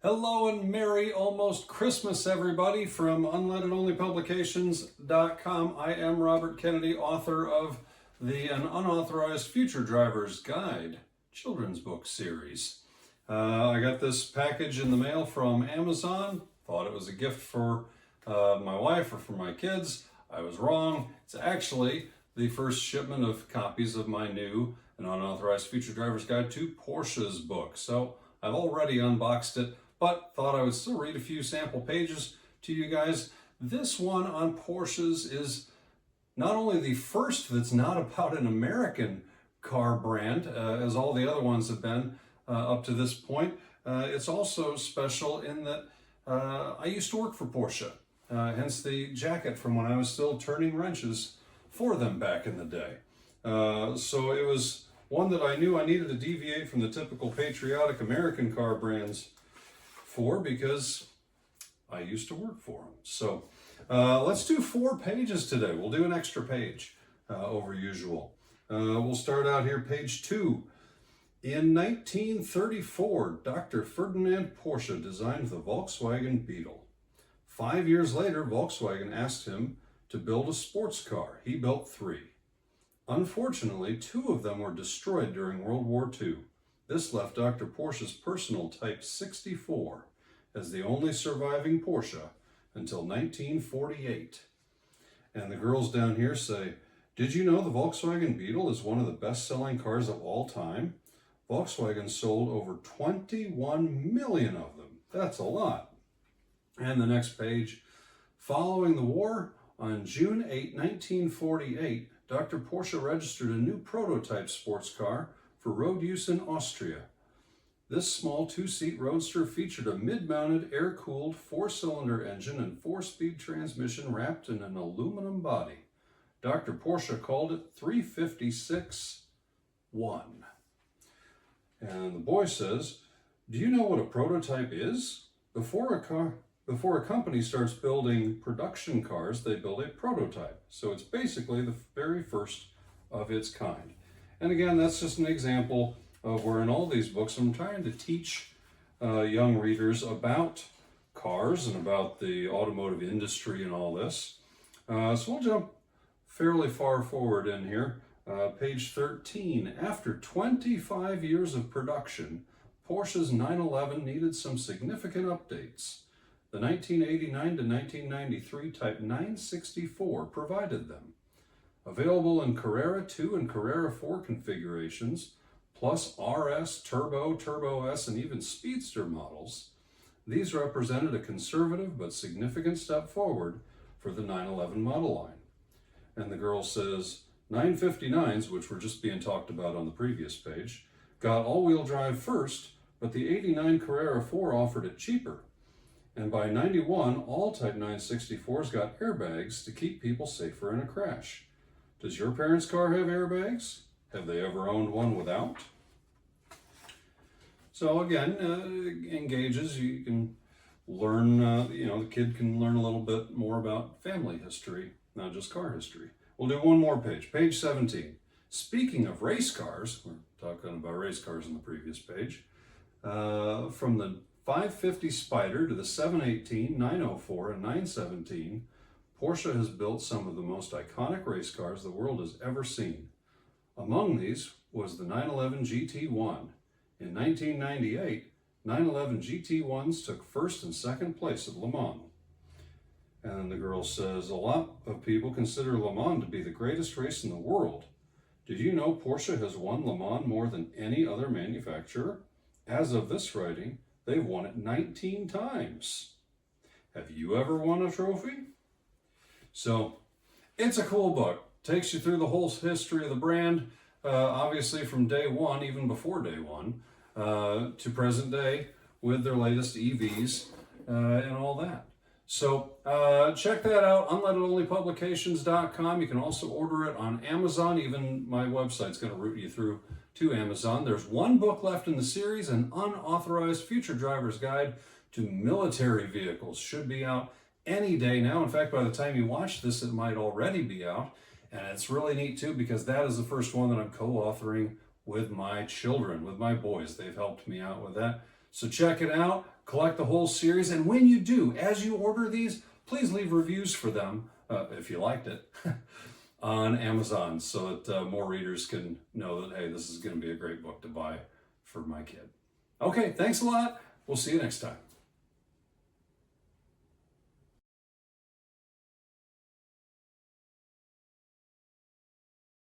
Hello and Merry almost Christmas, everybody, from unlettedonlypublications.com. I am Robert Kennedy, author of An Unauthorized Future Driver's Guide children's book series. I got this package in the mail from Amazon. Thought it was a gift for my wife or for my kids. I was wrong. It's actually the first shipment of copies of my new An Unauthorized Future Driver's Guide to Porsches book. So I've already unboxed it, but thought I would still read a few sample pages to you guys. This one on Porsches is not only the first that's not about an American car brand, as all the other ones have been up to this point, it's also special in that I used to work for Porsche, hence the jacket from when I was still turning wrenches for them back in the day. So it was one that I knew I needed to deviate from the typical patriotic American car brands for, because I used to work for them. So let's do 4 pages today. We'll do an extra page over usual. We'll start out here, page 2. In 1934, Dr. Ferdinand Porsche designed the Volkswagen Beetle. 5 years later, Volkswagen asked him to build a sports car. He built 3. Unfortunately, 2 of them were destroyed during World War II. This left Dr. Porsche's personal Type 64 as the only surviving Porsche until 1948. And the girls down here say, did you know the Volkswagen Beetle is one of the best-selling cars of all time? Volkswagen sold over 21 million of them. That's a lot. And the next page, following the war, on June 8, 1948, Dr. Porsche registered a new prototype sports car for road use in Austria. This small 2-seat roadster featured a mid-mounted, air-cooled 4-cylinder engine and 4-speed transmission wrapped in an aluminum body. Dr. Porsche called it 356-1. And the boy says, do you know what a prototype is? Before a company starts building production cars, they build a prototype. So it's basically the very first of its kind. And again, that's just an example of where in all these books I'm trying to teach young readers about cars and about the automotive industry and all this. So we'll jump fairly far forward in here. Page 13. After 25 years of production, Porsche's 911 needed some significant updates. The 1989 to 1993 Type 964 provided them. Available in Carrera 2 and Carrera 4 configurations, plus RS, Turbo, Turbo S, and even Speedster models, these represented a conservative but significant step forward for the 911 model line. And the girl says, 959s, which were just being talked about on the previous page, got all-wheel drive first, but the 89 Carrera 4 offered it cheaper. And by 91, all Type 964s got airbags to keep people safer in a crash. Does your parents' car have airbags? Have they ever owned one without? So again, engages, you can learn, the kid can learn a little bit more about family history, not just car history. We'll do one more page, page 17. Speaking of race cars, we're talking about race cars in the previous page, from the 550 Spider to the 718, 904, and 917, Porsche has built some of the most iconic race cars the world has ever seen. Among these was the 911 GT1. In 1998, 911 GT1s took first and second place at Le Mans. And the girl says, a lot of people consider Le Mans to be the greatest race in the world. Did you know Porsche has won Le Mans more than any other manufacturer? As of this writing, they've won it 19 times. Have you ever won a trophy? So it's a cool book. Takes you through the whole history of the brand, obviously from day one, even before day one, to present day with their latest EVs and all that. So check that out, unlettedonlypublications.com. You can also order it on Amazon. Even my website's going to route you through to Amazon. There's one book left in the series, An Unauthorized Future Driver's Guide to Military Vehicles. Should be out any day now. In fact, by the time you watch this, it might already be out. And it's really neat too, because that is the first one that I'm co-authoring with my children, with my boys. They've helped me out with that. So check it out, collect the whole series, and when you do, as you order these, please leave reviews for them, if you liked it, on Amazon, so that more readers can know that, hey, this is going to be a great book to buy for my kid. Okay, thanks a lot. We'll see you next time.